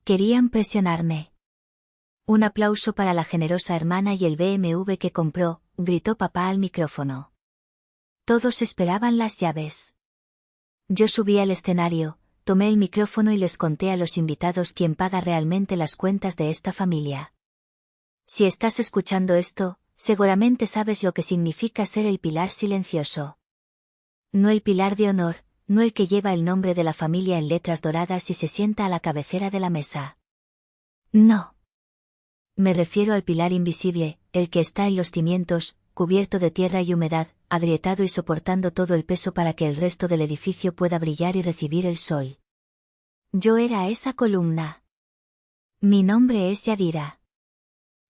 Querían presionarme. Un aplauso para la generosa hermana y el BMW que compró, gritó papá al micrófono. Todos esperaban las llaves. Yo subí al escenario, tomé el micrófono y les conté a los invitados quién paga realmente las cuentas de esta familia. Si estás escuchando esto, seguramente sabes lo que significa ser el pilar silencioso. No el pilar de honor, no el que lleva el nombre de la familia en letras doradas y se sienta a la cabecera de la mesa. No. Me refiero al pilar invisible, el que está en los cimientos, cubierto de tierra y humedad, agrietado y soportando todo el peso para que el resto del edificio pueda brillar y recibir el sol. Yo era esa columna. Mi nombre es Yadira.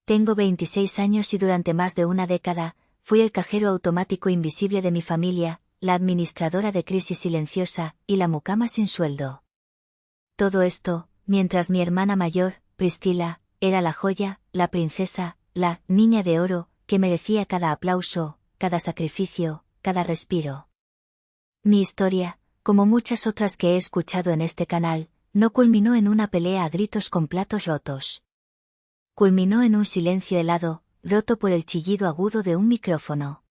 Tengo 26 años y durante más de una década, fui el cajero automático invisible de mi familia, la administradora de crisis silenciosa, y la mucama sin sueldo. Todo esto, mientras mi hermana mayor, Priscila, era la joya, la princesa, la niña de oro, que merecía cada aplauso, cada sacrificio, cada respiro. Mi historia, como muchas otras que he escuchado en este canal, no culminó en una pelea a gritos con platos rotos. Culminó en un silencio helado, roto por el chillido agudo de un micrófono.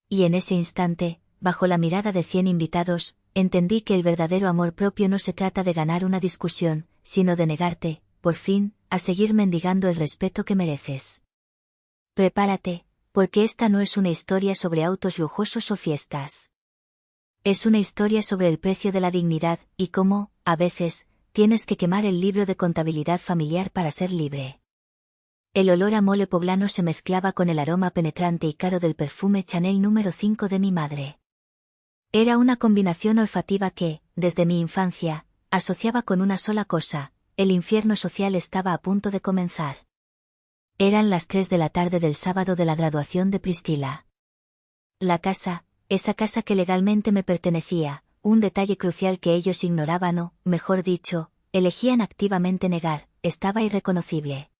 Y en ese instante, bajo la mirada de 100 invitados, entendí que el verdadero amor propio no se trata de ganar una discusión, sino de negarte, por fin, a seguir mendigando el respeto que mereces. Prepárate, porque esta no es una historia sobre autos lujosos o fiestas. Es una historia sobre el precio de la dignidad, y cómo, a veces, tienes que quemar el libro de contabilidad familiar para ser libre. El olor a mole poblano se mezclaba con el aroma penetrante y caro del perfume Chanel número 5 de mi madre. Era una combinación olfativa que, desde mi infancia, asociaba con una sola cosa: el infierno social estaba a punto de comenzar. Eran las 3 de la tarde del sábado de la graduación de Priscila. La casa, esa casa que legalmente me pertenecía, un detalle crucial que ellos ignoraban o, mejor dicho, elegían activamente negar, estaba irreconocible.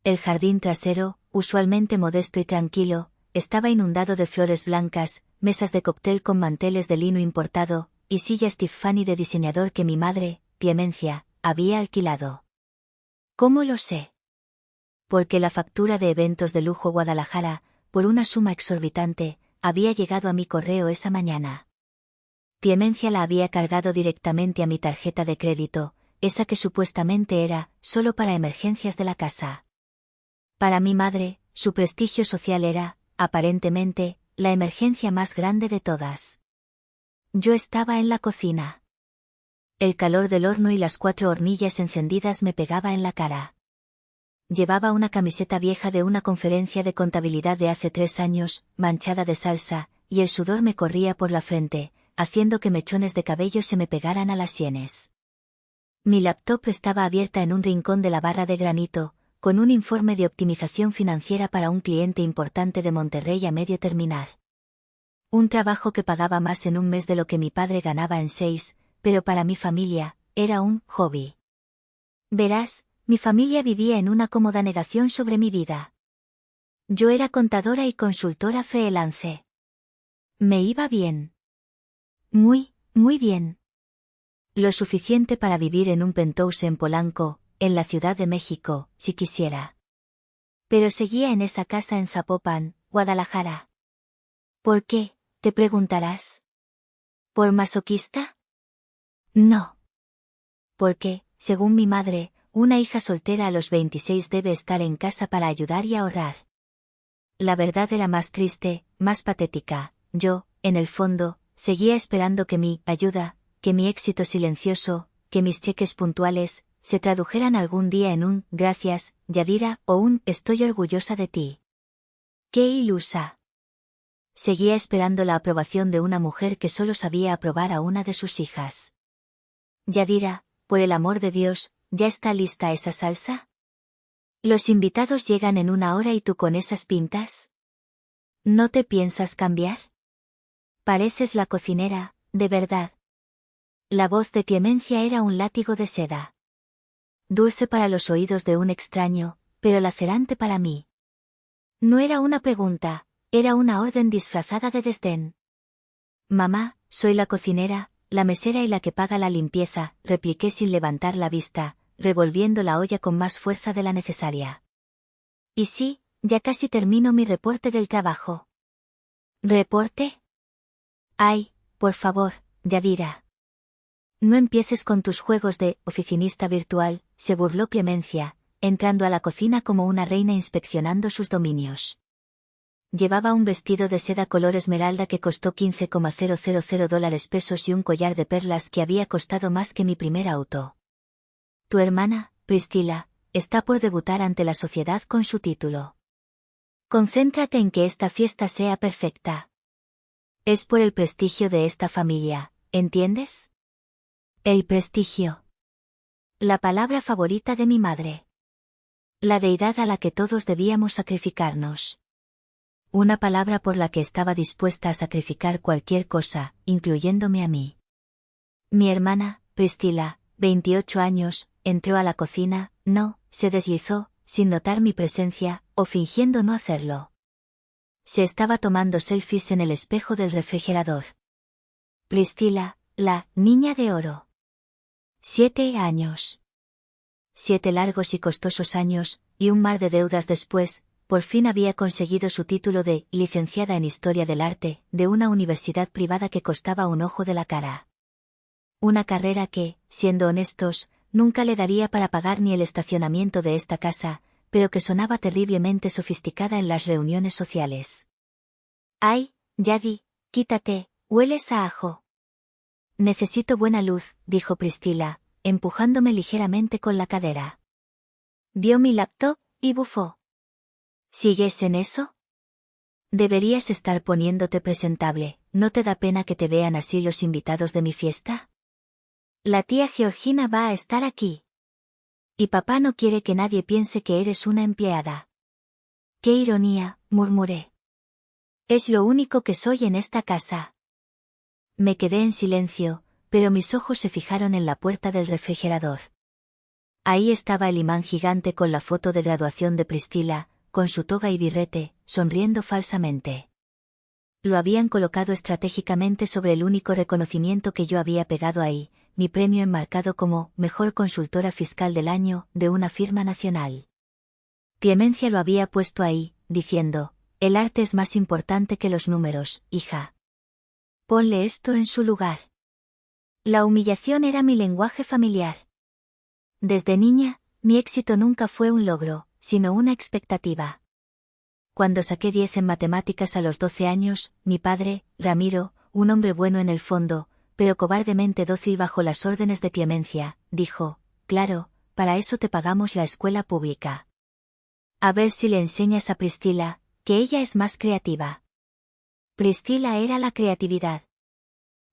El jardín trasero, usualmente modesto y tranquilo, estaba inundado de flores blancas, mesas de cóctel con manteles de lino importado, y sillas Tiffany de diseñador que mi madre, Clemencia, había alquilado. ¿Cómo lo sé? Porque la factura de eventos de lujo Guadalajara, por una suma exorbitante, había llegado a mi correo esa mañana. Clemencia la había cargado directamente a mi tarjeta de crédito, esa que supuestamente era solo para emergencias de la casa. Para mi madre, su prestigio social era, aparentemente, la emergencia más grande de todas. Yo estaba en la cocina. El calor del horno y las 4 hornillas encendidas me pegaba en la cara. Llevaba una camiseta vieja de una conferencia de contabilidad de hace 3 años, manchada de salsa, y el sudor me corría por la frente, haciendo que mechones de cabello se me pegaran a las sienes. Mi laptop estaba abierta en un rincón de la barra de granito, con un informe de optimización financiera para un cliente importante de Monterrey a medio terminar. Un trabajo que pagaba más en un mes de lo que mi padre ganaba en 6, pero para mi familia, era un hobby. Verás, mi familia vivía en una cómoda negación sobre mi vida. Yo era contadora y consultora freelance. Me iba bien. Muy, muy bien. Lo suficiente para vivir en un penthouse en Polanco, en la Ciudad de México, si quisiera. Pero seguía en esa casa en Zapopan, Guadalajara. ¿Por qué?, te preguntarás. ¿Por masoquista? No. Porque, según mi madre, una hija soltera a los 26 debe estar en casa para ayudar y ahorrar. La verdad era más triste, más patética. Yo, en el fondo, seguía esperando que mi ayuda, que mi éxito silencioso, que mis cheques puntuales, se tradujeran algún día en un «gracias, Yadira» o un «estoy orgullosa de ti». ¡Qué ilusa! Seguía esperando la aprobación de una mujer que solo sabía aprobar a una de sus hijas. Yadira, por el amor de Dios, ¿ya está lista esa salsa? Los invitados llegan en 1 hora y tú con esas pintas. ¿No te piensas cambiar? Pareces la cocinera, de verdad. La voz de Clemencia era un látigo de seda. Dulce para los oídos de un extraño, pero lacerante para mí. No era una pregunta, era una orden disfrazada de desdén. Mamá, soy la cocinera, la mesera y la que paga la limpieza, repliqué sin levantar la vista, revolviendo la olla con más fuerza de la necesaria. Y sí, ya casi termino mi reporte del trabajo. ¿Reporte? Ay, por favor, Yadira. No empieces con tus juegos de oficinista virtual, se burló Clemencia, entrando a la cocina como una reina inspeccionando sus dominios. Llevaba un vestido de seda color esmeralda que costó $15,000 y un collar de perlas que había costado más que mi primer auto. Tu hermana, Priscilla, está por debutar ante la sociedad con su título. Concéntrate en que esta fiesta sea perfecta. Es por el prestigio de esta familia, ¿entiendes? El prestigio. La palabra favorita de mi madre. La deidad a la que todos debíamos sacrificarnos. Una palabra por la que estaba dispuesta a sacrificar cualquier cosa, incluyéndome a mí. Mi hermana, Priscilla, 28 años, entró a la cocina, se deslizó, sin notar mi presencia, o fingiendo no hacerlo. Se estaba tomando selfies en el espejo del refrigerador. Priscilla, la niña de oro. 7 años. 7 largos y costosos años, y un mar de deudas después, por fin había conseguido su título de licenciada en Historia del Arte, de una universidad privada que costaba un ojo de la cara. Una carrera que, siendo honestos, nunca le daría para pagar ni el estacionamiento de esta casa, pero que sonaba terriblemente sofisticada en las reuniones sociales. ¡Ay, Yadi, quítate, hueles a ajo! Necesito buena luz, dijo Priscilla, empujándome ligeramente con la cadera. Vio mi laptop, y bufó. ¿Sigues en eso? Deberías estar poniéndote presentable, ¿no te da pena que te vean así los invitados de mi fiesta? La tía Georgina va a estar aquí. Y papá no quiere que nadie piense que eres una empleada. ¡Qué ironía!, murmuré. Es lo único que soy en esta casa. Me quedé en silencio, pero mis ojos se fijaron en la puerta del refrigerador. Ahí estaba el imán gigante con la foto de graduación de Priscilla, con su toga y birrete, sonriendo falsamente. Lo habían colocado estratégicamente sobre el único reconocimiento que yo había pegado ahí, mi premio enmarcado como mejor consultora fiscal del año, de una firma nacional. Clemencia lo había puesto ahí, diciendo, el arte es más importante que los números, hija. Ponle esto en su lugar. La humillación era mi lenguaje familiar. Desde niña, mi éxito nunca fue un logro, sino una expectativa. Cuando saqué 10 en matemáticas a los 12 años, mi padre, Ramiro, un hombre bueno en el fondo, pero cobardemente dócil bajo las órdenes de Clemencia, dijo, claro, para eso te pagamos la escuela pública. A ver si le enseñas a Priscilla, que ella es más creativa. Priscilla era la creatividad.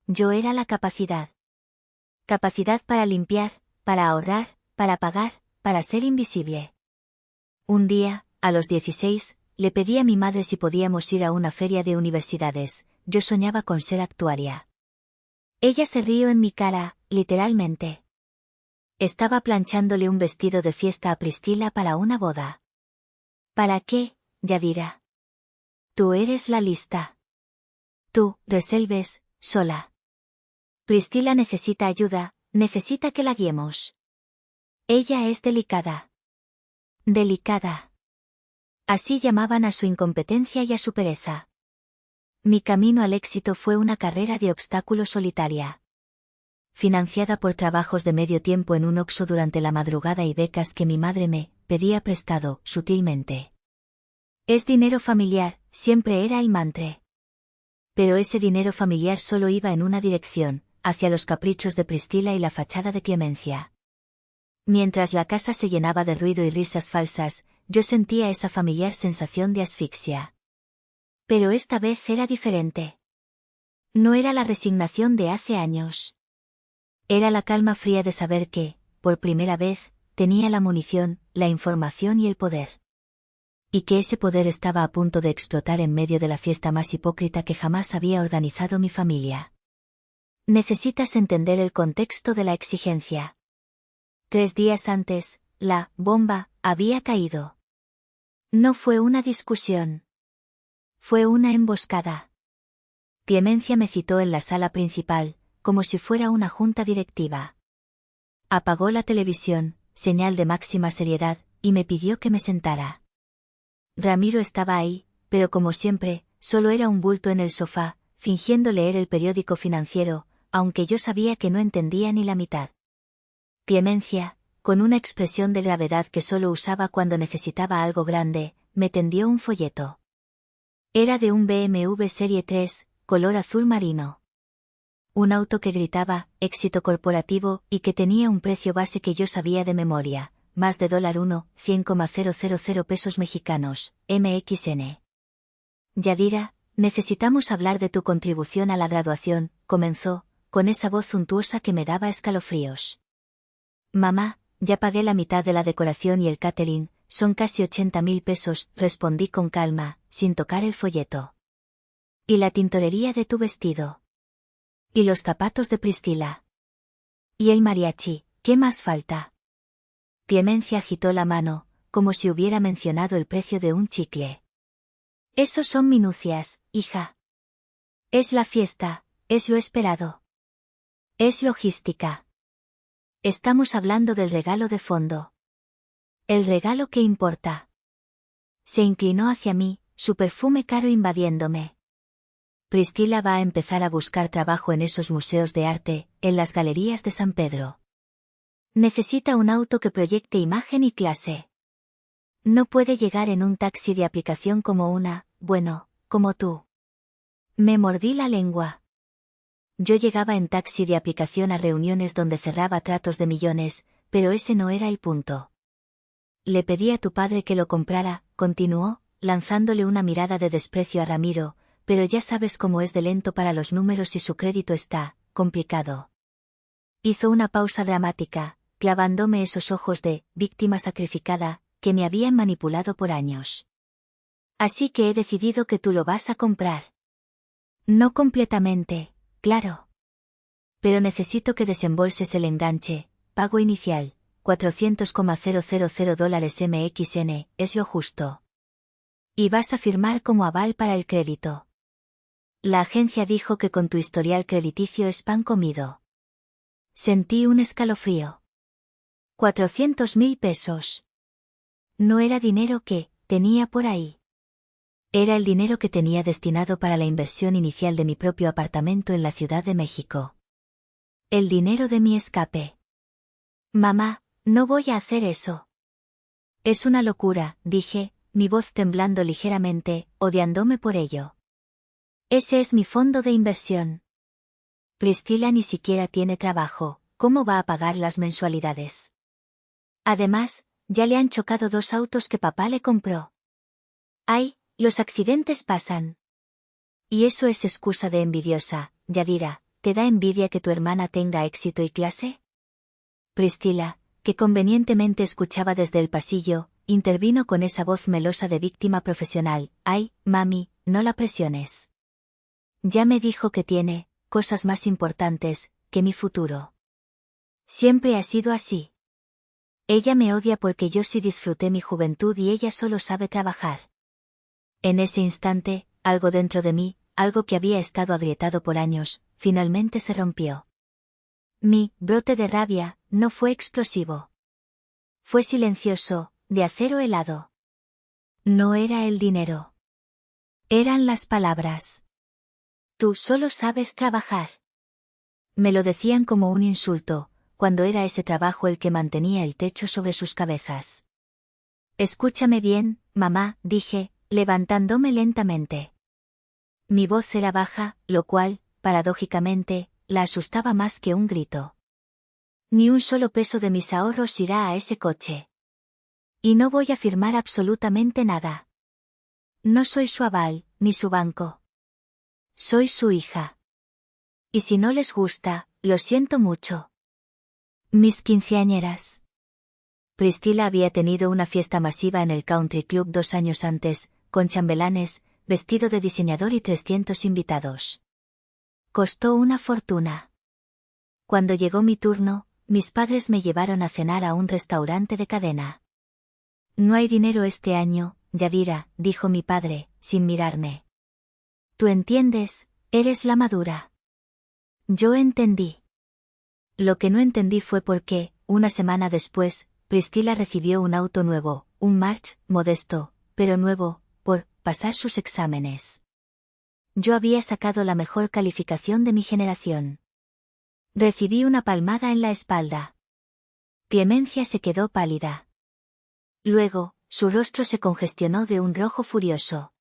Yo era la capacidad. Capacidad para limpiar, para ahorrar, para pagar, para ser invisible. Un día, a los 16, le pedí a mi madre si podíamos ir a una feria de universidades, yo soñaba con ser actuaria. Ella se rió en mi cara, literalmente. Estaba planchándole un vestido de fiesta a Priscilla para una boda. ¿Para qué, Yadira? Tú eres la lista. Tú, resuelves, sola. Priscilla necesita ayuda, necesita que la guiemos. Ella es delicada. Delicada. Así llamaban a su incompetencia y a su pereza. Mi camino al éxito fue una carrera de obstáculos solitaria. Financiada por trabajos de medio tiempo en un Oxxo durante la madrugada y becas que mi madre me pedía prestado, sutilmente. Es dinero familiar, siempre era el mantra. Pero ese dinero familiar solo iba en una dirección, hacia los caprichos de Priscilla y la fachada de Clemencia. Mientras la casa se llenaba de ruido y risas falsas, yo sentía esa familiar sensación de asfixia. Pero esta vez era diferente. No era la resignación de hace años. Era la calma fría de saber que, por primera vez, tenía la munición, la información y el poder. Y que ese poder estaba a punto de explotar en medio de la fiesta más hipócrita que jamás había organizado mi familia. Necesitas entender el contexto de la exigencia. 3 días antes, la bomba había caído. No fue una discusión. Fue una emboscada. Clemencia me citó en la sala principal, como si fuera una junta directiva. Apagó la televisión, señal de máxima seriedad, y me pidió que me sentara. Ramiro estaba ahí, pero como siempre, solo era un bulto en el sofá, fingiendo leer el periódico financiero, aunque yo sabía que no entendía ni la mitad. Clemencia, con una expresión de gravedad que solo usaba cuando necesitaba algo grande, me tendió un folleto. Era de un BMW Serie 3, color azul marino. Un auto que gritaba, éxito corporativo, y que tenía un precio base que yo sabía de memoria, más de $1, 100,000 pesos mexicanos, MXN. Yadira, necesitamos hablar de tu contribución a la graduación, comenzó, con esa voz untuosa que me daba escalofríos. Mamá, ya pagué la mitad de la decoración y el catering, son casi 80,000 pesos, respondí con calma, sin tocar el folleto. ¿Y la tintorería de tu vestido? ¿Y los zapatos de Priscila? ¿Y el mariachi, qué más falta? Clemencia agitó la mano, como si hubiera mencionado el precio de un chicle. Esos son minucias, hija. Es la fiesta, es lo esperado. Es logística. Estamos hablando del regalo de fondo. El regalo que importa. Se inclinó hacia mí, su perfume caro invadiéndome. Priscila va a empezar a buscar trabajo en esos museos de arte, en las galerías de San Pedro. Necesita un auto que proyecte imagen y clase. No puede llegar en un taxi de aplicación como tú. Me mordí la lengua. Yo llegaba en taxi de aplicación a reuniones donde cerraba tratos de millones, pero ese no era el punto. Le pedí a tu padre que lo comprara, continuó, lanzándole una mirada de desprecio a Ramiro, pero ya sabes cómo es de lento para los números y su crédito está complicado. Hizo una pausa dramática, clavándome esos ojos de víctima sacrificada, que me habían manipulado por años. Así que he decidido que tú lo vas a comprar. No completamente, claro. Pero necesito que desembolses el enganche, pago inicial, $400,000 MXN, es lo justo. Y vas a firmar como aval para el crédito. La agencia dijo que con tu historial crediticio es pan comido. Sentí un escalofrío. 400,000 pesos. No era dinero que tenía por ahí. Era el dinero que tenía destinado para la inversión inicial de mi propio apartamento en la Ciudad de México. El dinero de mi escape. Mamá, no voy a hacer eso. Es una locura, dije, mi voz temblando ligeramente, odiándome por ello. Ese es mi fondo de inversión. Priscila ni siquiera tiene trabajo, ¿cómo va a pagar las mensualidades? Además, ya le han chocado 2 autos que papá le compró. ¡Ay! Los accidentes pasan. Y eso es excusa de envidiosa, Yadira, ¿te da envidia que tu hermana tenga éxito y clase? Priscila, que convenientemente escuchaba desde el pasillo, intervino con esa voz melosa de víctima profesional. ¡Ay, mami, no la presiones! Ya me dijo que tiene cosas más importantes que mi futuro. Siempre ha sido así. Ella me odia porque yo sí disfruté mi juventud y ella solo sabe trabajar. En ese instante, algo dentro de mí, algo que había estado agrietado por años, finalmente se rompió. Mi brote de rabia no fue explosivo. Fue silencioso, de acero helado. No era el dinero. Eran las palabras. Tú solo sabes trabajar. Me lo decían como un insulto, cuando era ese trabajo el que mantenía el techo sobre sus cabezas. Escúchame bien, mamá, dije, levantándome lentamente. Mi voz era baja, lo cual, paradójicamente, la asustaba más que un grito. Ni un solo peso de mis ahorros irá a ese coche. Y no voy a firmar absolutamente nada. No soy su aval, ni su banco. Soy su hija. Y si no les gusta, lo siento mucho. Mis quinceañeras. Priscila había tenido una fiesta masiva en el Country Club 2 años antes, con chambelanes, vestido de diseñador y 300 invitados. Costó una fortuna. Cuando llegó mi turno, mis padres me llevaron a cenar a un restaurante de cadena. No hay dinero este año, Yadira, dijo mi padre, sin mirarme. Tú entiendes, eres la madura. Yo entendí. Lo que no entendí fue por qué, una semana después, Priscila recibió un auto nuevo, un March, modesto, pero nuevo, por pasar sus exámenes. Yo había sacado la mejor calificación de mi generación. Recibí una palmada en la espalda. Clemencia se quedó pálida. Luego, su rostro se congestionó de un rojo furioso.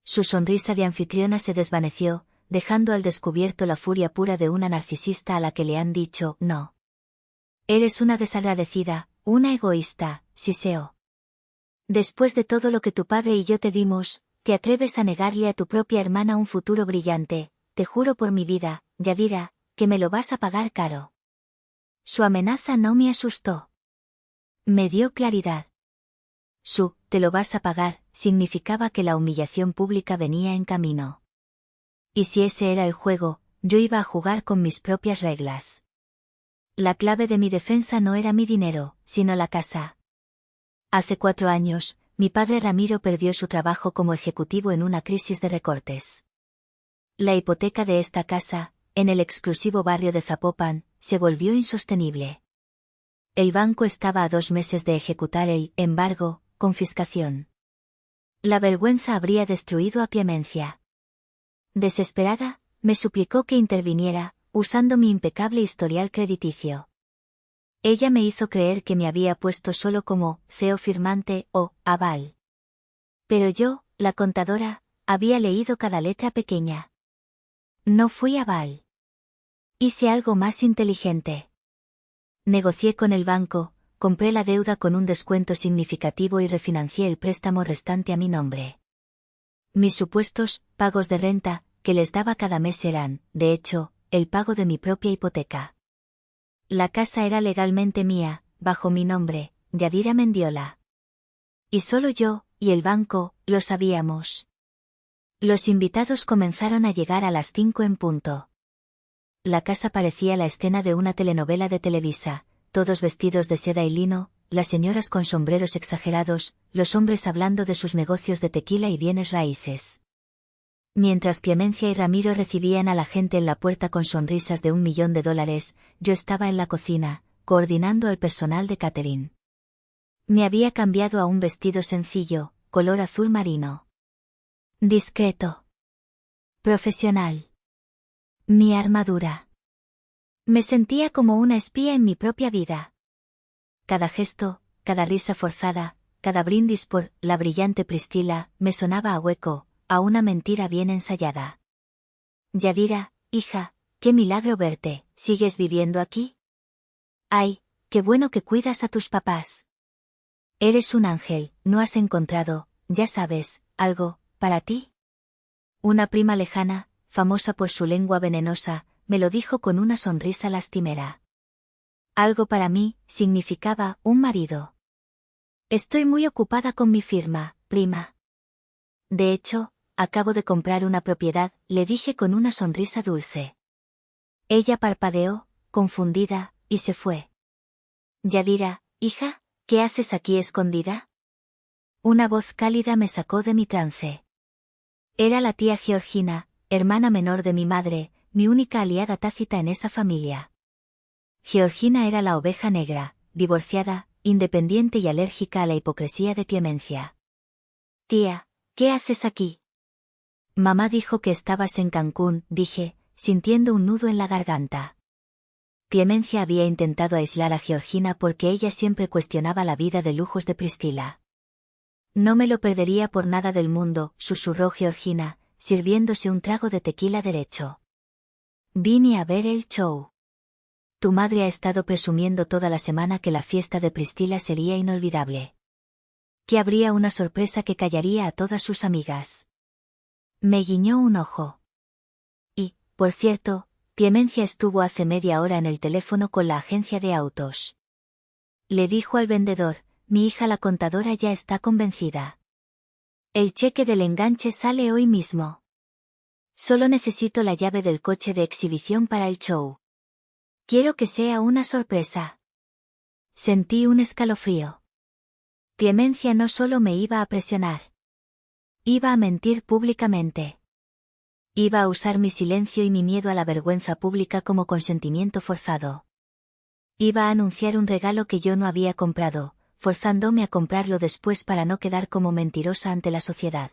Su sonrisa de anfitriona se desvaneció, dejando al descubierto la furia pura de una narcisista a la que le han dicho no. Eres una desagradecida, una egoísta, siseo. Después de todo lo que tu padre y yo te dimos, te atreves a negarle a tu propia hermana un futuro brillante, te juro por mi vida, Yadira, que me lo vas a pagar caro. Su amenaza no me asustó. Me dio claridad. Te lo vas a pagar, significaba que la humillación pública venía en camino. Y si ese era el juego, yo iba a jugar con mis propias reglas. La clave de mi defensa no era mi dinero, sino la casa. Hace 4 años, mi padre Ramiro perdió su trabajo como ejecutivo en una crisis de recortes. La hipoteca de esta casa, en el exclusivo barrio de Zapopan, se volvió insostenible. El banco estaba a 2 meses de ejecutar el embargo, confiscación. La vergüenza habría destruido a Clemencia. Desesperada, me suplicó que interviniera, usando mi impecable historial crediticio. Ella me hizo creer que me había puesto solo como CEO firmante o aval. Pero yo, la contadora, había leído cada letra pequeña. No fui aval. Hice algo más inteligente. Negocié con el banco, compré la deuda con un descuento significativo y refinancié el préstamo restante a mi nombre. Mis supuestos pagos de renta, que les daba cada mes eran, de hecho, el pago de mi propia hipoteca. La casa era legalmente mía, bajo mi nombre, Yadira Mendiola. Y solo yo, y el banco, lo sabíamos. Los invitados comenzaron a llegar a las 5 en punto. La casa parecía la escena de una telenovela de Televisa, todos vestidos de seda y lino, las señoras con sombreros exagerados, los hombres hablando de sus negocios de tequila y bienes raíces. Mientras Clemencia y Ramiro recibían a la gente en la puerta con sonrisas de $1.000.000, yo estaba en la cocina, coordinando al personal de catering. Me había cambiado a un vestido sencillo, color azul marino. Discreto. Profesional. Mi armadura. Me sentía como una espía en mi propia vida. Cada gesto, cada risa forzada, cada brindis por la brillante Priscila, me sonaba a hueco, a una mentira bien ensayada. Yadira, hija, qué milagro verte, ¿sigues viviendo aquí? Ay, qué bueno que cuidas a tus papás. Eres un ángel, ¿no has encontrado, ya sabes, algo, para ti? Una prima lejana, famosa por su lengua venenosa, me lo dijo con una sonrisa lastimera. Algo para mí, significaba un marido. Estoy muy ocupada con mi firma, prima. De hecho, acabo de comprar una propiedad, le dije con una sonrisa dulce. Ella parpadeó, confundida, y se fue. Yadira, hija, ¿qué haces aquí escondida? Una voz cálida me sacó de mi trance. Era la tía Georgina, hermana menor de mi madre, mi única aliada tácita en esa familia. Georgina era la oveja negra, divorciada, independiente y alérgica a la hipocresía de Clemencia. Tía, ¿qué haces aquí? Mamá dijo que estabas en Cancún, dije, sintiendo un nudo en la garganta. Clemencia había intentado aislar a Georgina porque ella siempre cuestionaba la vida de lujos de Priscila. No me lo perdería por nada del mundo, susurró Georgina, sirviéndose un trago de tequila derecho. Vine a ver el show. Tu madre ha estado presumiendo toda la semana que la fiesta de Priscila sería inolvidable. Que habría una sorpresa que callaría a todas sus amigas. Me guiñó un ojo. Y, por cierto, Clemencia estuvo hace media hora en el teléfono con la agencia de autos. Le dijo al vendedor, mi hija la contadora ya está convencida. El cheque del enganche sale hoy mismo. Solo necesito la llave del coche de exhibición para el show. Quiero que sea una sorpresa. Sentí un escalofrío. Clemencia no solo me iba a presionar. Iba a mentir públicamente. Iba a usar mi silencio y mi miedo a la vergüenza pública como consentimiento forzado. Iba a anunciar un regalo que yo no había comprado, forzándome a comprarlo después para no quedar como mentirosa ante la sociedad.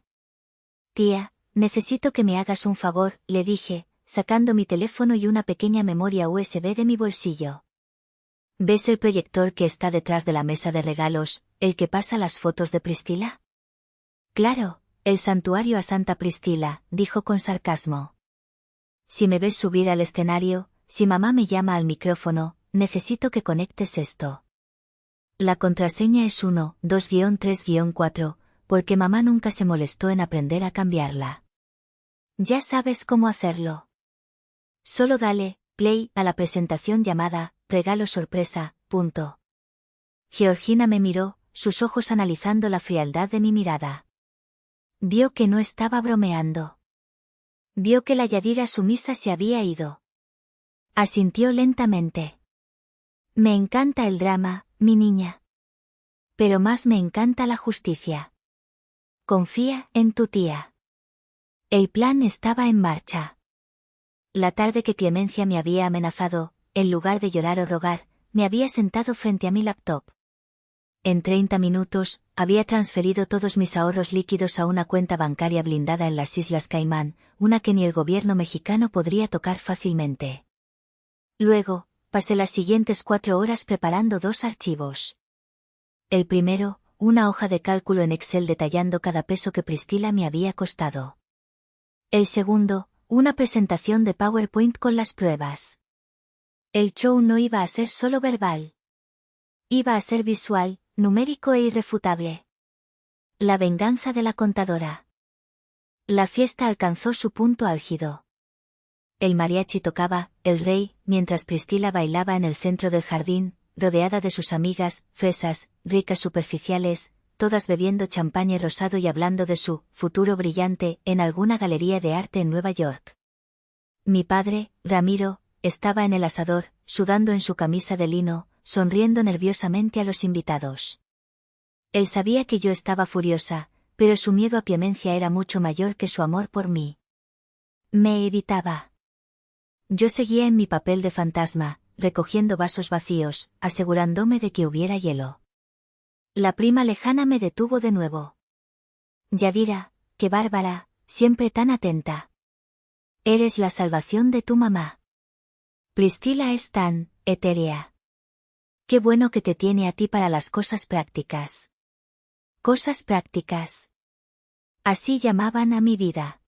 Tía, necesito que me hagas un favor, le dije, sacando mi teléfono y una pequeña memoria USB de mi bolsillo. ¿Ves el proyector que está detrás de la mesa de regalos, el que pasa las fotos de Priscila? Claro, el santuario a Santa Priscila, dijo con sarcasmo. Si me ves subir al escenario, si mamá me llama al micrófono, necesito que conectes esto. La contraseña es 1, 2-3-4, porque mamá nunca se molestó en aprender a cambiarla. Ya sabes cómo hacerlo. Solo dale play a la presentación llamada Regalo Sorpresa. Georgina me miró, sus ojos analizando la frialdad de mi mirada. Vio que no estaba bromeando. Vio que la Yadira sumisa se había ido. Asintió lentamente. Me encanta el drama, mi niña. Pero más me encanta la justicia. Confía en tu tía. El plan estaba en marcha. La tarde que Clemencia me había amenazado, en lugar de llorar o rogar, me había sentado frente a mi laptop. En 30 minutos, había transferido todos mis ahorros líquidos a una cuenta bancaria blindada en las Islas Caimán, una que ni el gobierno mexicano podría tocar fácilmente. Luego, pasé las siguientes 4 horas preparando 2 archivos. El primero, una hoja de cálculo en Excel detallando cada peso que Priscila me había costado. El segundo, una presentación de PowerPoint con las pruebas. El show no iba a ser solo verbal. Iba a ser visual, numérico e irrefutable. La venganza de la contadora. La fiesta alcanzó su punto álgido. El mariachi tocaba, el rey, mientras Priscila bailaba en el centro del jardín, rodeada de sus amigas, fresas, ricas superficiales, todas bebiendo champaña rosado y hablando de su futuro brillante en alguna galería de arte en Nueva York. Mi padre, Ramiro, estaba en el asador, sudando en su camisa de lino, sonriendo nerviosamente a los invitados. Él sabía que yo estaba furiosa, pero su miedo a Clemencia era mucho mayor que su amor por mí. Me evitaba. Yo seguía en mi papel de fantasma, recogiendo vasos vacíos, asegurándome de que hubiera hielo. La prima lejana me detuvo de nuevo. Yadira, qué bárbara, siempre tan atenta. Eres la salvación de tu mamá. Priscila es tan etérea. Qué bueno que te tiene a ti para las cosas prácticas. Cosas prácticas. Así llamaban a mi vida.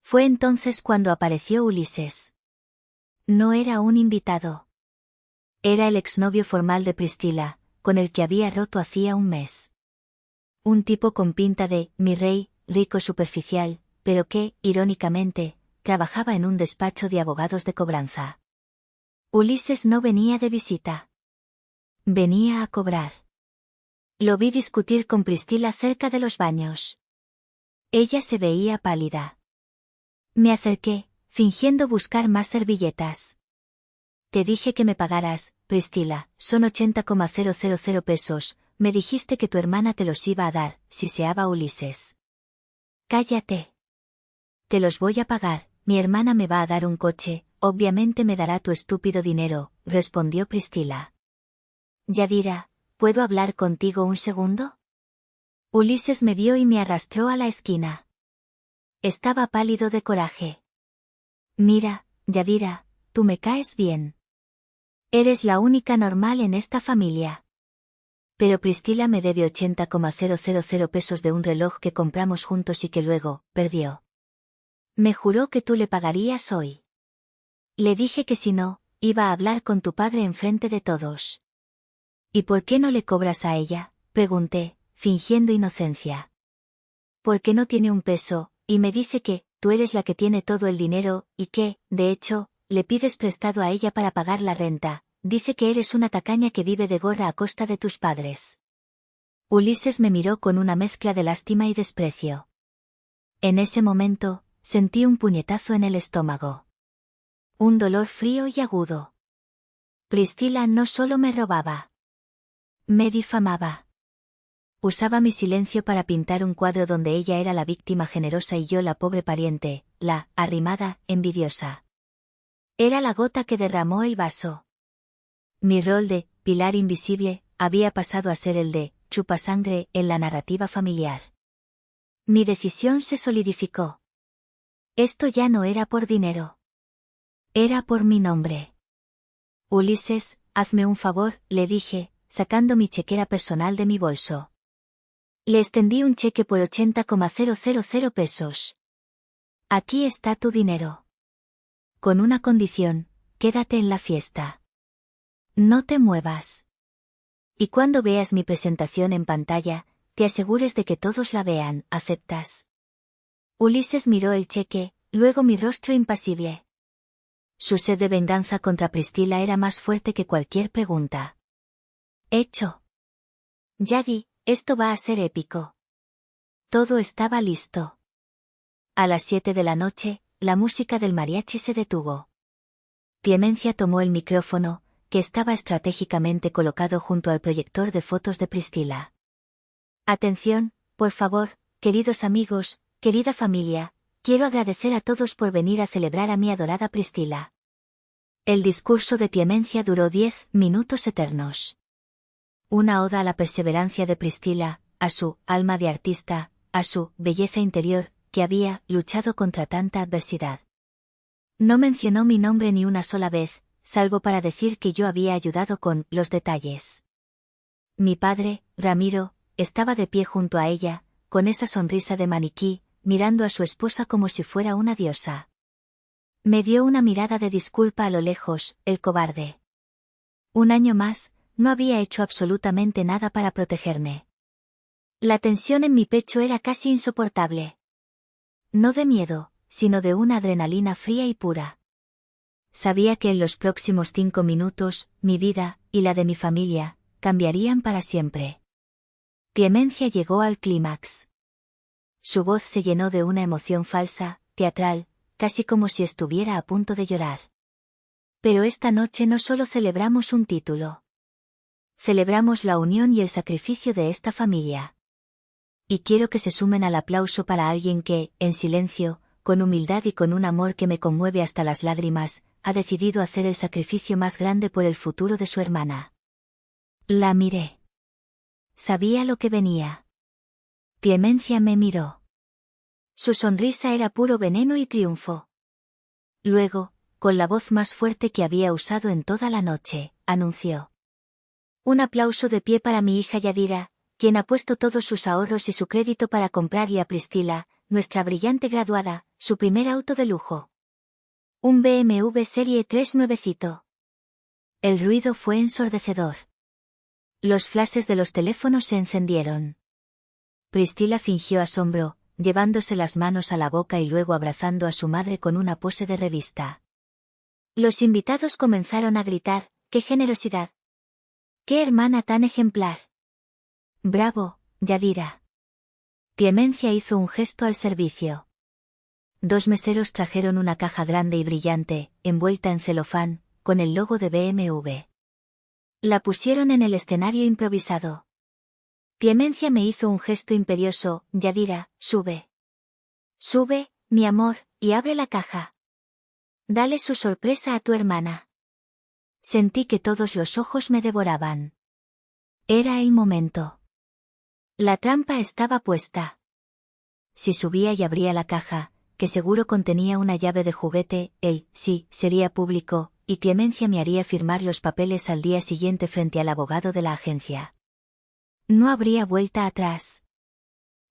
Fue entonces cuando apareció Ulises. No era un invitado. Era el exnovio formal de Priscila, con el que había roto hacía un mes. Un tipo con pinta de mi rey, rico superficial, pero que, irónicamente, trabajaba en un despacho de abogados de cobranza. Ulises no venía de visita. Venía a cobrar. Lo vi discutir con Priscila cerca de los baños. Ella se veía pálida. Me acerqué, fingiendo buscar más servilletas. Te dije que me pagaras, Priscila, son 80,000 pesos, me dijiste que tu hermana te los iba a dar, siseaba Ulises. Cállate. Te los voy a pagar, mi hermana me va a dar un coche, obviamente me dará tu estúpido dinero, respondió Priscila. Yadira, ¿puedo hablar contigo un segundo? Ulises me vio y me arrastró a la esquina. Estaba pálido de coraje. Mira, Yadira, tú me caes bien. Eres la única normal en esta familia. Pero Priscila me debe 80,000 pesos de un reloj que compramos juntos y que luego perdió. Me juró que tú le pagarías hoy. Le dije que si no, iba a hablar con tu padre enfrente de todos. ¿Y por qué no le cobras a ella?, pregunté, fingiendo inocencia. Porque no tiene un peso, y me dice que tú eres la que tiene todo el dinero, y que, de hecho, le pides prestado a ella para pagar la renta. Dice que eres una tacaña que vive de gorra a costa de tus padres. Ulises me miró con una mezcla de lástima y desprecio. En ese momento, sentí un puñetazo en el estómago. Un dolor frío y agudo. Priscila no solo me robaba. Me difamaba. Usaba mi silencio para pintar un cuadro donde ella era la víctima generosa y yo la pobre pariente, la arrimada, envidiosa. Era la gota que derramó el vaso. Mi rol de pilar invisible había pasado a ser el de chupasangre en la narrativa familiar. Mi decisión se solidificó. Esto ya no era por dinero. Era por mi nombre. Ulises, hazme un favor, le dije, sacando mi chequera personal de mi bolso. Le extendí un cheque por 80,000 pesos. Aquí está tu dinero. Con una condición, quédate en la fiesta. No te muevas. Y cuando veas mi presentación en pantalla, te asegures de que todos la vean, ¿aceptas? Ulises miró el cheque, luego mi rostro impasible. Su sed de venganza contra Priscila era más fuerte que cualquier pregunta. Hecho. Yadi, esto va a ser épico. Todo estaba listo. A las 7 de la noche, la música del mariachi se detuvo. Clemencia tomó el micrófono, que estaba estratégicamente colocado junto al proyector de fotos de Priscila. Atención, por favor, queridos amigos, querida familia, quiero agradecer a todos por venir a celebrar a mi adorada Priscila. El discurso de Clemencia duró 10 minutos eternos. Una oda a la perseverancia de Priscila, a su alma de artista, a su belleza interior, que había luchado contra tanta adversidad. No mencionó mi nombre ni una sola vez, salvo para decir que yo había ayudado con los detalles. Mi padre, Ramiro, estaba de pie junto a ella, con esa sonrisa de maniquí, mirando a su esposa como si fuera una diosa. Me dio una mirada de disculpa a lo lejos, el cobarde. Un año más, no había hecho absolutamente nada para protegerme. La tensión en mi pecho era casi insoportable. No de miedo, sino de una adrenalina fría y pura. Sabía que en los próximos 5 minutos, mi vida, y la de mi familia, cambiarían para siempre. Clemencia llegó al clímax. Su voz se llenó de una emoción falsa, teatral, casi como si estuviera a punto de llorar. Pero esta noche no solo celebramos un título. Celebramos la unión y el sacrificio de esta familia. Y quiero que se sumen al aplauso para alguien que, en silencio, con humildad y con un amor que me conmueve hasta las lágrimas, ha decidido hacer el sacrificio más grande por el futuro de su hermana. La miré. Sabía lo que venía. Clemencia me miró. Su sonrisa era puro veneno y triunfo. Luego, con la voz más fuerte que había usado en toda la noche, anunció. Un aplauso de pie para mi hija Yadira, quien ha puesto todos sus ahorros y su crédito para comprarle a Priscila, nuestra brillante graduada, su primer auto de lujo. Un BMW Serie 3 nuevecito. El ruido fue ensordecedor. Los flashes de los teléfonos se encendieron. Priscila fingió asombro, llevándose las manos a la boca y luego abrazando a su madre con una pose de revista. Los invitados comenzaron a gritar, ¡qué generosidad! ¡Qué hermana tan ejemplar! ¡Bravo, Yadira! Clemencia hizo un gesto al servicio. 2 meseros trajeron una caja grande y brillante, envuelta en celofán, con el logo de BMW. La pusieron en el escenario improvisado. Clemencia me hizo un gesto imperioso, Yadira, sube. Sube, mi amor, y abre la caja. Dale su sorpresa a tu hermana. Sentí que todos los ojos me devoraban. Era el momento. La trampa estaba puesta. Si subía y abría la caja, que seguro contenía una llave de juguete, sí, sería público, y Clemencia me haría firmar los papeles al día siguiente frente al abogado de la agencia. No habría vuelta atrás.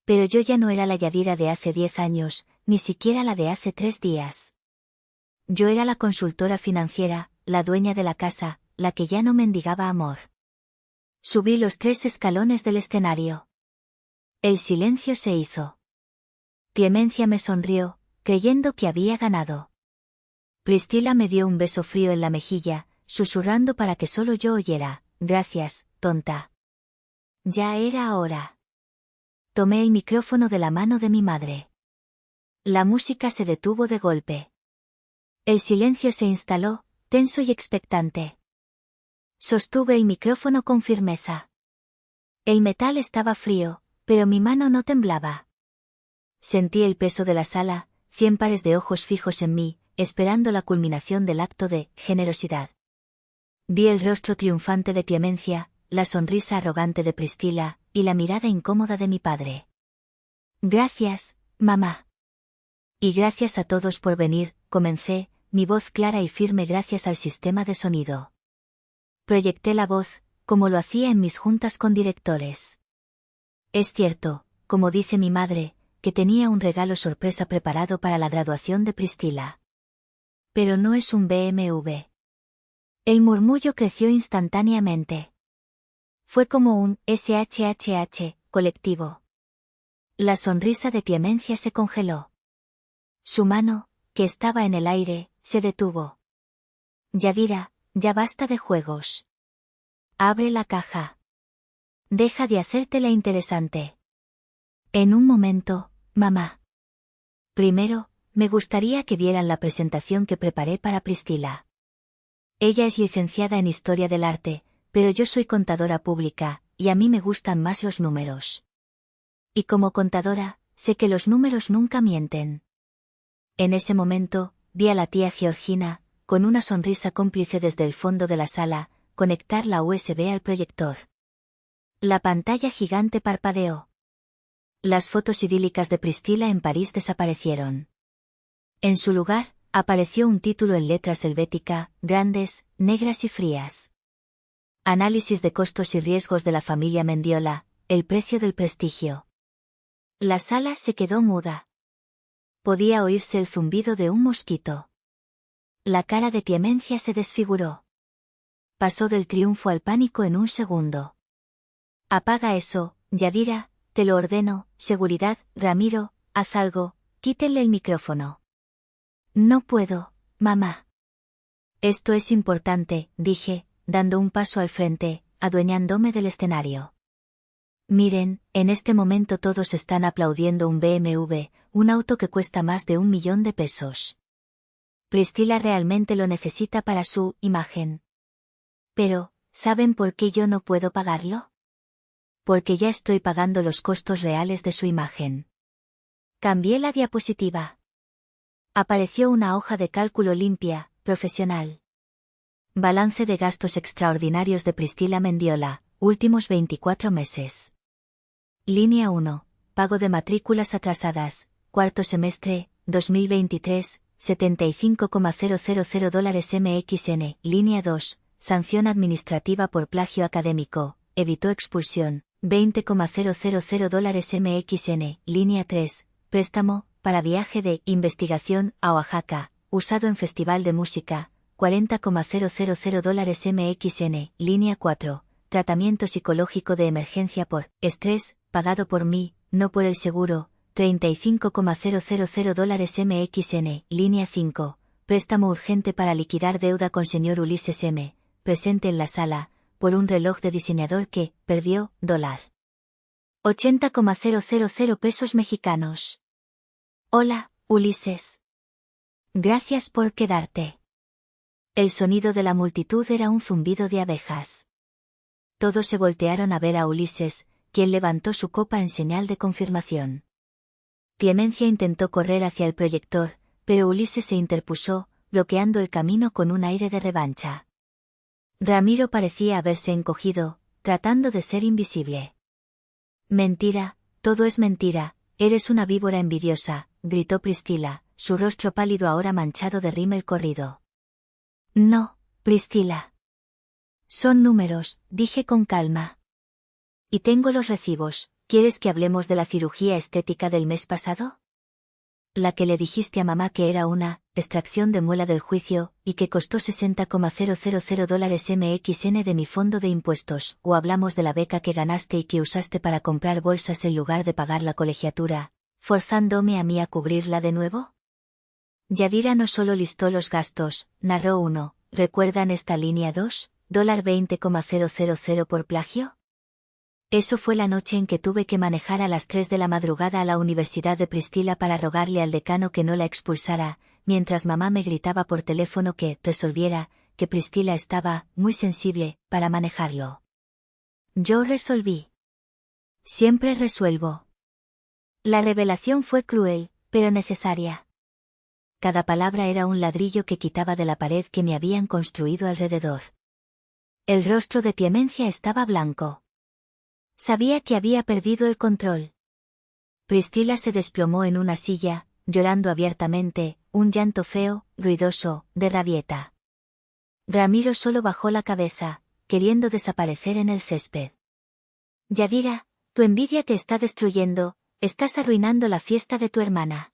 Pero yo ya no era la Yadira de hace 10 años, ni siquiera la de hace 3 días. Yo era la consultora financiera, la dueña de la casa, la que ya no mendigaba amor. Subí los 3 escalones del escenario. El silencio se hizo. Clemencia me sonrió, creyendo que había ganado. Priscila me dio un beso frío en la mejilla, susurrando para que solo yo oyera, gracias, tonta. Ya era hora. Tomé el micrófono de la mano de mi madre. La música se detuvo de golpe. El silencio se instaló, tenso y expectante. Sostuve el micrófono con firmeza. El metal estaba frío, pero mi mano no temblaba. Sentí el peso de la sala, 100 pares de ojos fijos en mí, esperando la culminación del acto de generosidad. Vi el rostro triunfante de Clemencia, la sonrisa arrogante de Priscila, y la mirada incómoda de mi padre. Gracias, mamá. Y gracias a todos por venir, comencé, mi voz clara y firme gracias al sistema de sonido. Proyecté la voz, como lo hacía en mis juntas con directores. Es cierto, como dice mi madre, que tenía un regalo sorpresa preparado para la graduación de Priscila. Pero no es un BMW. El murmullo creció instantáneamente. Fue como un SHHH colectivo. La sonrisa de Clemencia se congeló. Su mano, que estaba en el aire, se detuvo. Yadira, ya basta de juegos. Abre la caja. Deja de hacerte la interesante. En un momento, mamá. Primero, me gustaría que vieran la presentación que preparé para Priscila. Ella es licenciada en Historia del Arte, pero yo soy contadora pública, y a mí me gustan más los números. Y como contadora, sé que los números nunca mienten. En ese momento, vi a la tía Georgina, con una sonrisa cómplice desde el fondo de la sala, conectar la USB al proyector. La pantalla gigante parpadeó. Las fotos idílicas de Priscila en París desaparecieron. En su lugar, apareció un título en letras helvética, grandes, negras y frías. Análisis de costos y riesgos de la familia Mendiola, el precio del prestigio. La sala se quedó muda. Podía oírse el zumbido de un mosquito. La cara de Clemencia se desfiguró. Pasó del triunfo al pánico en un segundo. Apaga eso, Yadira, te lo ordeno, seguridad, Ramiro, haz algo, quítenle el micrófono. No puedo, mamá. Esto es importante, dije, dando un paso al frente, adueñándome del escenario. Miren, en este momento todos están aplaudiendo un BMW, un auto que cuesta más de 1 millón de pesos. Priscila realmente lo necesita para su imagen. Pero, ¿saben por qué yo no puedo pagarlo? Porque ya estoy pagando los costos reales de su imagen. Cambié la diapositiva. Apareció una hoja de cálculo limpia, profesional. Balance de gastos extraordinarios de Priscila Mendiola, últimos 24 meses. Línea 1. Pago de matrículas atrasadas, cuarto semestre, 2023, $75,000 MXN. Línea 2. Sanción administrativa por plagio académico, evitó expulsión, $20,000 MXN. Línea 3. Préstamo, para viaje de investigación a Oaxaca, usado en Festival de Música, $40,000 MXN. Línea 4. Tratamiento psicológico de emergencia por estrés, pagado por mí, no por el seguro, $35,000 MXN. Línea 5. Préstamo urgente para liquidar deuda con señor Ulises M., presente en la sala, por un reloj de diseñador que perdió $80,000 pesos mexicanos. Hola, Ulises. Gracias por quedarte. El sonido de la multitud era un zumbido de abejas. Todos se voltearon a ver a Ulises, quien levantó su copa en señal de confirmación. Clemencia intentó correr hacia el proyector, pero Ulises se interpuso, bloqueando el camino con un aire de revancha. Ramiro parecía haberse encogido, tratando de ser invisible. Mentira, todo es mentira, eres una víbora envidiosa, gritó Priscila, su rostro pálido ahora manchado de rímel corrido. No, Priscila. Son números, dije con calma. Y tengo los recibos, ¿quieres que hablemos de la cirugía estética del mes pasado? La que le dijiste a mamá que era una extracción de muela del juicio, y que costó $60,000 MXN de mi fondo de impuestos, o hablamos de la beca que ganaste y que usaste para comprar bolsas en lugar de pagar la colegiatura, forzándome a mí a cubrirla de nuevo. Yadira no solo listó los gastos, narró uno, ¿recuerdan esta línea 2? $20,000 por plagio. Eso fue la noche en que tuve que manejar a las 3 de la madrugada a la Universidad de Priscila para rogarle al decano que no la expulsara, mientras mamá me gritaba por teléfono que resolviera, que Priscila estaba muy sensible para manejarlo. Yo resolví. Siempre resuelvo. La revelación fue cruel, pero necesaria. Cada palabra era un ladrillo que quitaba de la pared que me habían construido alrededor. El rostro de Clemencia estaba blanco. Sabía que había perdido el control. Priscila se desplomó en una silla, llorando abiertamente, un llanto feo, ruidoso, de rabieta. Ramiro solo bajó la cabeza, queriendo desaparecer en el césped. Yadira, tu envidia te está destruyendo, estás arruinando la fiesta de tu hermana.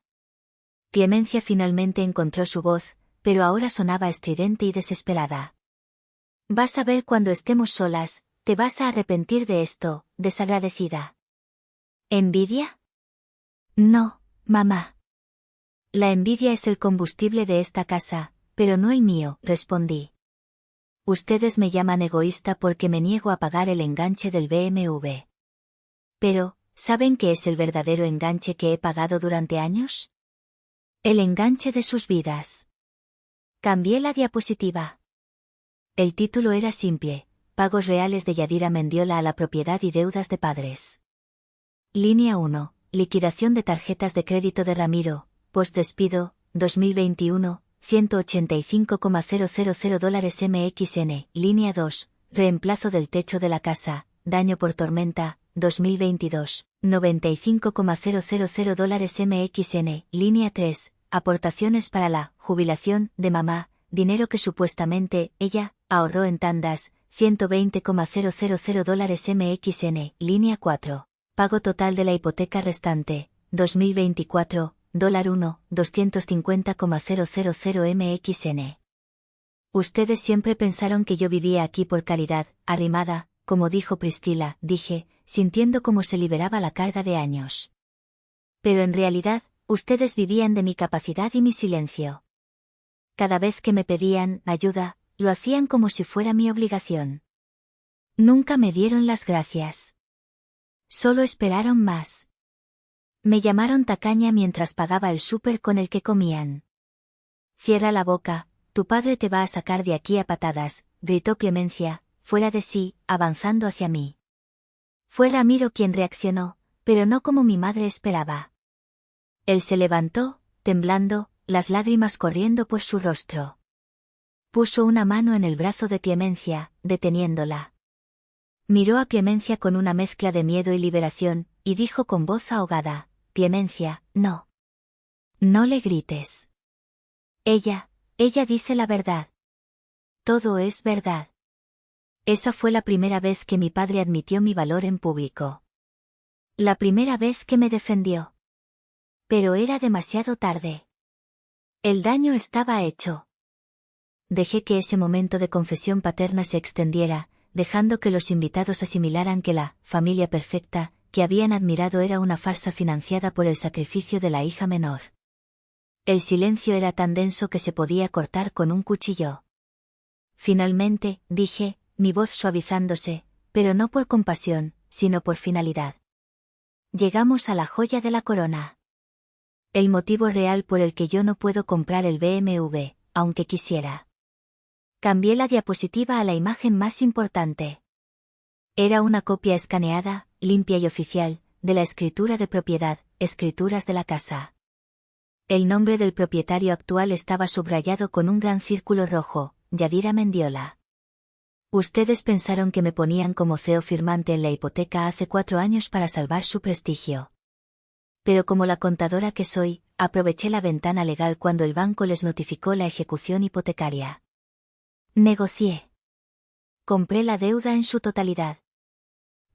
Clemencia finalmente encontró su voz, pero ahora sonaba estridente y desesperada. Vas a ver cuando estemos solas, te vas a arrepentir de esto, desagradecida. ¿Envidia? No, mamá. La envidia es el combustible de esta casa, pero no el mío, respondí. Ustedes me llaman egoísta porque me niego a pagar el enganche del BMW. Pero, ¿saben qué es el verdadero enganche que he pagado durante años? El enganche de sus vidas. Cambié la diapositiva. El título era simple: Pagos reales de Yadira Mendiola a la propiedad y deudas de padres. Línea 1. Liquidación de tarjetas de crédito de Ramiro, post-despido, 2021, $185,000 MXN. Línea 2. Reemplazo del techo de la casa, daño por tormenta, 2022, $95,000 MXN. Línea 3. Aportaciones para la jubilación de mamá, dinero que supuestamente ella ahorró en tandas, $120,000 MXN. Línea 4. Pago total de la hipoteca restante, 2024, $1, $250,000 MXN. Ustedes siempre pensaron que yo vivía aquí por caridad, arrimada, como dijo Priscila, dije, sintiendo cómo se liberaba la carga de años. Pero en realidad, ustedes vivían de mi capacidad y mi silencio. Cada vez que me pedían ayuda, lo hacían como si fuera mi obligación. Nunca me dieron las gracias. Solo esperaron más. Me llamaron tacaña mientras pagaba el súper con el que comían. Cierra la boca, tu padre te va a sacar de aquí a patadas, gritó Clemencia, fuera de sí, avanzando hacia mí. Fue Ramiro quien reaccionó, pero no como mi madre esperaba. Él se levantó, temblando, las lágrimas corriendo por su rostro. Puso una mano en el brazo de Clemencia, deteniéndola. Miró a Clemencia con una mezcla de miedo y liberación, y dijo con voz ahogada: Clemencia, no. No le grites. Ella dice la verdad. Todo es verdad. Esa fue la primera vez que mi padre admitió mi valor en público. La primera vez que me defendió. Pero era demasiado tarde. El daño estaba hecho. Dejé que ese momento de confesión paterna se extendiera, dejando que los invitados asimilaran que la familia perfecta que habían admirado era una farsa financiada por el sacrificio de la hija menor. El silencio era tan denso que se podía cortar con un cuchillo. Finalmente, dije, mi voz suavizándose, pero no por compasión, sino por finalidad. Llegamos a la joya de la corona. El motivo real por el que yo no puedo comprar el BMW, aunque quisiera. Cambié la diapositiva a la imagen más importante. Era una copia escaneada, limpia y oficial, de la escritura de propiedad, escrituras de la casa. El nombre del propietario actual estaba subrayado con un gran círculo rojo, Yadira Mendiola. Ustedes pensaron que me ponían como CEO firmante en la hipoteca hace 4 años para salvar su prestigio. Pero como la contadora que soy, aproveché la ventana legal cuando el banco les notificó la ejecución hipotecaria. Negocié. Compré la deuda en su totalidad.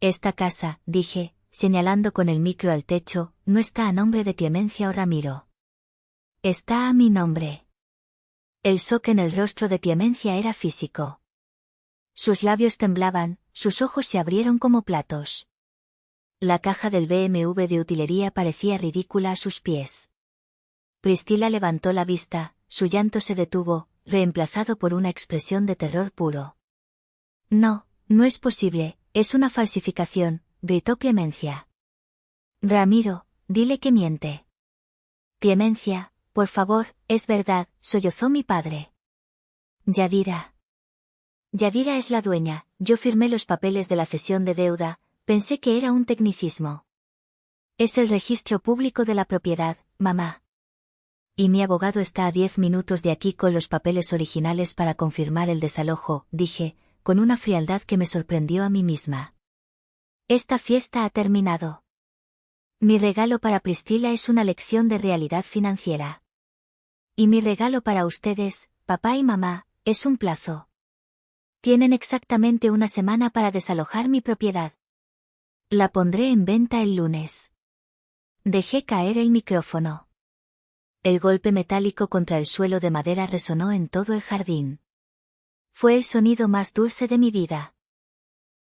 Esta casa, dije, señalando con el micro al techo, no está a nombre de Clemencia o Ramiro. Está a mi nombre. El shock en el rostro de Clemencia era físico. Sus labios temblaban, sus ojos se abrieron como platos. La caja del BMW de utilería parecía ridícula a sus pies. Priscila levantó la vista, su llanto se detuvo, reemplazado por una expresión de terror puro. No, no es posible, es una falsificación, gritó Clemencia. Ramiro, dile que miente. Clemencia, por favor, es verdad, sollozó mi padre. Yadira. Yadira es la dueña, yo firmé los papeles de la cesión de deuda, pensé que era un tecnicismo. Es el registro público de la propiedad, mamá. Y mi abogado está a 10 minutos de aquí con los papeles originales para confirmar el desalojo, dije, con una frialdad que me sorprendió a mí misma. Esta fiesta ha terminado. Mi regalo para Priscila es una lección de realidad financiera. Y mi regalo para ustedes, papá y mamá, es un plazo. Tienen exactamente una semana para desalojar mi propiedad. La pondré en venta el lunes. Dejé caer el micrófono. El golpe metálico contra el suelo de madera resonó en todo el jardín. Fue el sonido más dulce de mi vida.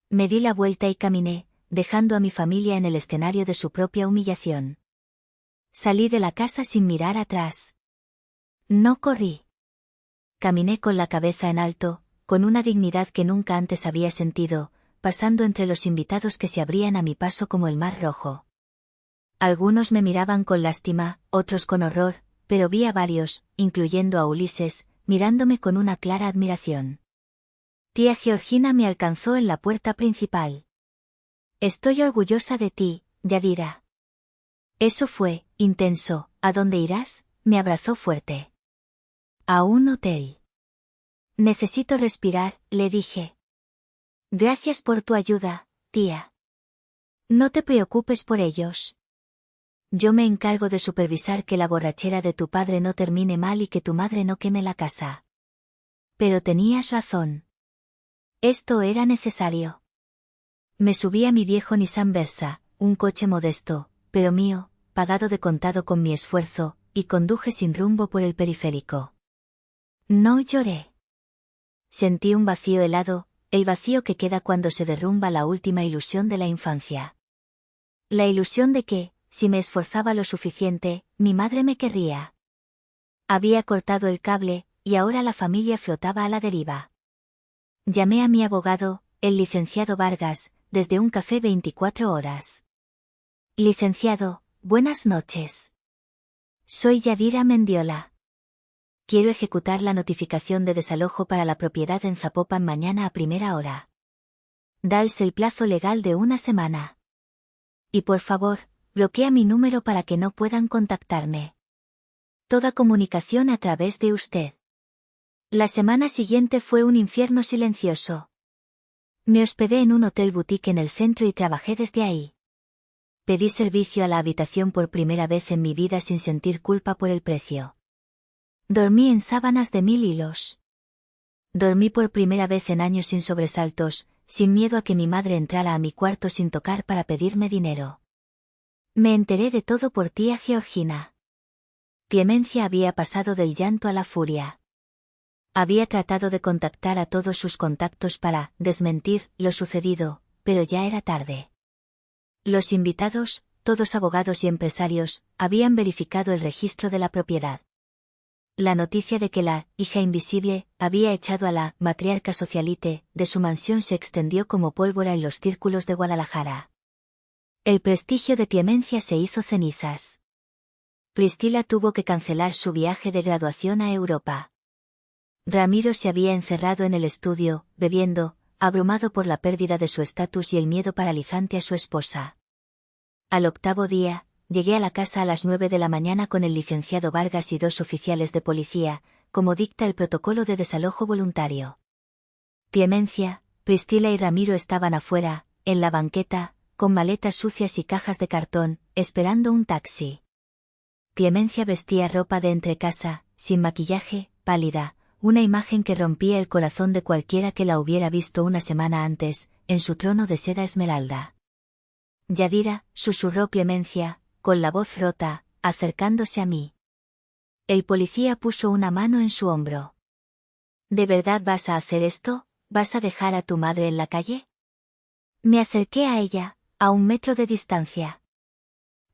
Me di la vuelta y caminé, dejando a mi familia en el escenario de su propia humillación. Salí de la casa sin mirar atrás. No corrí. Caminé con la cabeza en alto, con una dignidad que nunca antes había sentido, pasando entre los invitados que se abrían a mi paso como el mar rojo. Algunos me miraban con lástima, otros con horror, pero vi a varios, incluyendo a Ulises, mirándome con una clara admiración. Tía Georgina me alcanzó en la puerta principal. Estoy orgullosa de ti, Yadira. Eso fue, intenso. ¿A dónde irás? Me abrazó fuerte. A un hotel. Necesito respirar, le dije. Gracias por tu ayuda, tía. No te preocupes por ellos. Yo me encargo de supervisar que la borrachera de tu padre no termine mal y que tu madre no queme la casa. Pero tenías razón. Esto era necesario. Me subí a mi viejo Nissan Versa, un coche modesto, pero mío, pagado de contado con mi esfuerzo, y conduje sin rumbo por el periférico. No lloré. Sentí un vacío helado, el vacío que queda cuando se derrumba la última ilusión de la infancia. La ilusión de que, si me esforzaba lo suficiente, mi madre me querría. Había cortado el cable, y ahora la familia flotaba a la deriva. Llamé a mi abogado, el licenciado Vargas, desde un café 24 horas. Licenciado, buenas noches. Soy Yadira Mendiola. Quiero ejecutar la notificación de desalojo para la propiedad en Zapopan mañana a primera hora. Dales el plazo legal de una semana. Y por favor, bloquea mi número para que no puedan contactarme. Toda comunicación a través de usted. La semana siguiente fue un infierno silencioso. Me hospedé en un hotel boutique en el centro y trabajé desde ahí. Pedí servicio a la habitación por primera vez en mi vida sin sentir culpa por el precio. Dormí en sábanas de 1000 hilos. Dormí por primera vez en años sin sobresaltos, sin miedo a que mi madre entrara a mi cuarto sin tocar para pedirme dinero. Me enteré de todo por tía Georgina. Clemencia había pasado del llanto a la furia. Había tratado de contactar a todos sus contactos para desmentir lo sucedido, pero ya era tarde. Los invitados, todos abogados y empresarios, habían verificado el registro de la propiedad. La noticia de que la hija invisible había echado a la matriarca socialite de su mansión se extendió como pólvora en los círculos de Guadalajara. El prestigio de Clemencia se hizo cenizas. Priscila tuvo que cancelar su viaje de graduación a Europa. Ramiro se había encerrado en el estudio, bebiendo, abrumado por la pérdida de su estatus y el miedo paralizante a su esposa. Al octavo día, llegué a la casa a las 9 de la mañana con el licenciado Vargas y 2 oficiales de policía, como dicta el protocolo de desalojo voluntario. Clemencia, Priscila y Ramiro estaban afuera, en la banqueta, con maletas sucias y cajas de cartón, esperando un taxi. Clemencia vestía ropa de entrecasa, sin maquillaje, pálida, una imagen que rompía el corazón de cualquiera que la hubiera visto una semana antes, en su trono de seda esmeralda. Yadira, susurró Clemencia, con la voz rota, acercándose a mí. El policía puso una mano en su hombro. ¿De verdad vas a hacer esto? ¿Vas a dejar a tu madre en la calle? Me acerqué a ella, a 1 metro de distancia.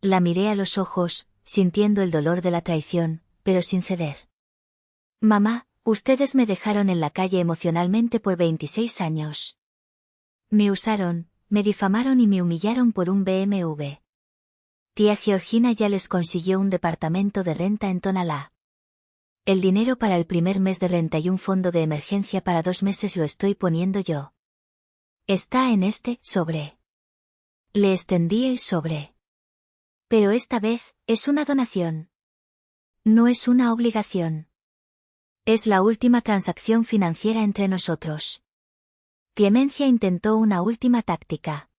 La miré a los ojos, sintiendo el dolor de la traición, pero sin ceder. Mamá, ustedes me dejaron en la calle emocionalmente por 26 años. Me usaron, me difamaron y me humillaron por un BMW. Tía Georgina ya les consiguió un departamento de renta en Tonalá. El dinero para el primer mes de renta y un fondo de emergencia para 2 meses lo estoy poniendo yo. Está en este sobre. Le extendí el sobre. Pero esta vez, es una donación. No es una obligación. Es la última transacción financiera entre nosotros. Clemencia intentó una última táctica.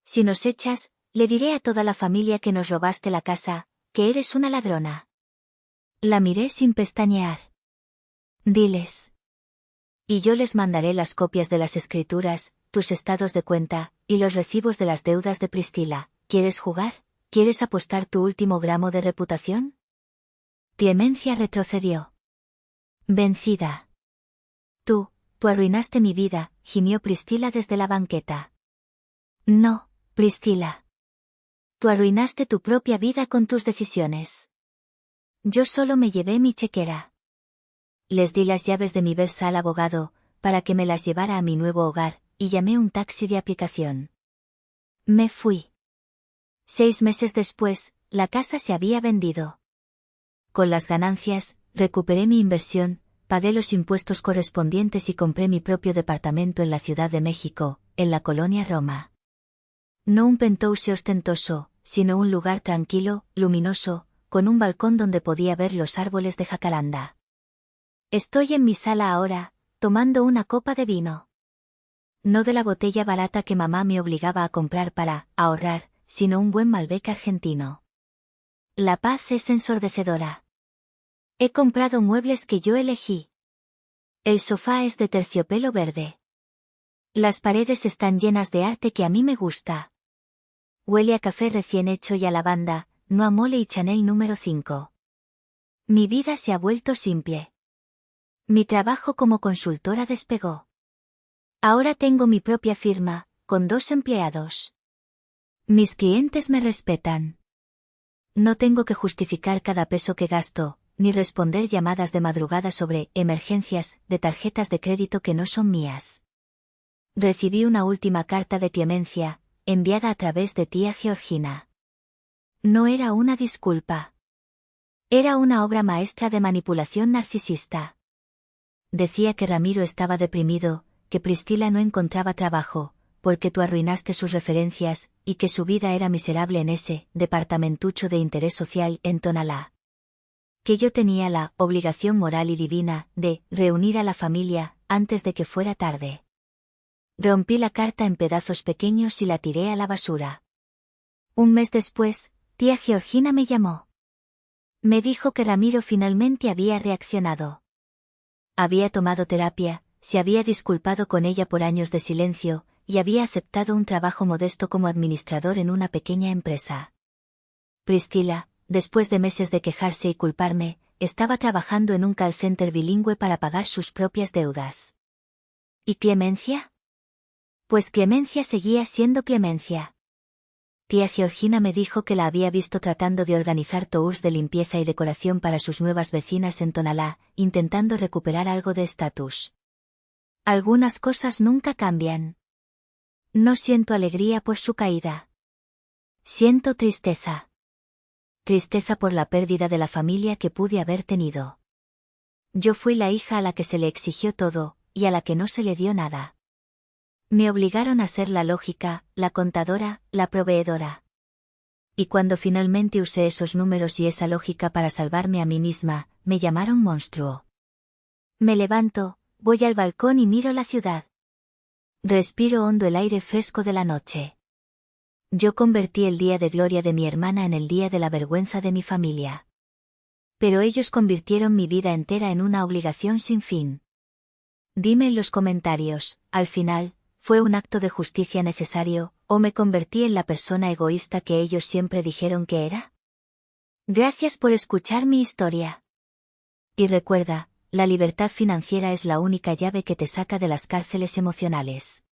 Si nos echas, le diré a toda la familia que nos robaste la casa, que eres una ladrona. La miré sin pestañear. Diles. Y yo les mandaré las copias de las escrituras, tus estados de cuenta, y los recibos de las deudas de Priscila. ¿Quieres jugar? ¿Quieres apostar tu último gramo de reputación? Clemencia retrocedió. Vencida. Tú arruinaste mi vida, gimió Priscila desde la banqueta. No, Priscila. Tú arruinaste tu propia vida con tus decisiones. Yo solo me llevé mi chequera. Les di las llaves de mi Versa al abogado, para que me las llevara a mi nuevo hogar, y llamé un taxi de aplicación. Me fui. 6 meses después, la casa se había vendido. Con las ganancias, recuperé mi inversión, pagué los impuestos correspondientes y compré mi propio departamento en la Ciudad de México, en la colonia Roma. No un penthouse ostentoso, sino un lugar tranquilo, luminoso, con un balcón donde podía ver los árboles de jacaranda. Estoy en mi sala ahora, tomando una copa de vino. No de la botella barata que mamá me obligaba a comprar para ahorrar, sino un buen Malbec argentino. La paz es ensordecedora. He comprado muebles que yo elegí. El sofá es de terciopelo verde. Las paredes están llenas de arte que a mí me gusta. Huele a café recién hecho y a lavanda, no a mole y Chanel número 5. Mi vida se ha vuelto simple. Mi trabajo como consultora despegó. Ahora tengo mi propia firma, con 2 empleados. Mis clientes me respetan. No tengo que justificar cada peso que gasto, ni responder llamadas de madrugada sobre emergencias de tarjetas de crédito que no son mías. Recibí una última carta de Clemencia, enviada a través de tía Georgina. No era una disculpa. Era una obra maestra de manipulación narcisista. Decía que Ramiro estaba deprimido, que Priscila no encontraba trabajo, porque tú arruinaste sus referencias, y que su vida era miserable en ese departamentucho de interés social en Tonalá. Que yo tenía la obligación moral y divina de reunir a la familia antes de que fuera tarde. Rompí la carta en pedazos pequeños y la tiré a la basura. Un mes después, tía Georgina me llamó. Me dijo que Ramiro finalmente había reaccionado. Había tomado terapia, se había disculpado con ella por años de silencio, y había aceptado un trabajo modesto como administrador en una pequeña empresa. Priscila, después de meses de quejarse y culparme, estaba trabajando en un call center bilingüe para pagar sus propias deudas. ¿Y Clemencia? Pues Clemencia seguía siendo Clemencia. Tía Georgina me dijo que la había visto tratando de organizar tours de limpieza y decoración para sus nuevas vecinas en Tonalá, intentando recuperar algo de estatus. Algunas cosas nunca cambian. No siento alegría por su caída. Siento tristeza. Tristeza por la pérdida de la familia que pude haber tenido. Yo fui la hija a la que se le exigió todo, y a la que no se le dio nada. Me obligaron a ser la lógica, la contadora, la proveedora. Y cuando finalmente usé esos números y esa lógica para salvarme a mí misma, me llamaron monstruo. Me levanto, voy al balcón y miro la ciudad. Respiro hondo el aire fresco de la noche. Yo convertí el día de gloria de mi hermana en el día de la vergüenza de mi familia. Pero ellos convirtieron mi vida entera en una obligación sin fin. Dime en los comentarios, al final, ¿fue un acto de justicia necesario, o me convertí en la persona egoísta que ellos siempre dijeron que era? Gracias por escuchar mi historia. Y recuerda, la libertad financiera es la única llave que te saca de las cárceles emocionales.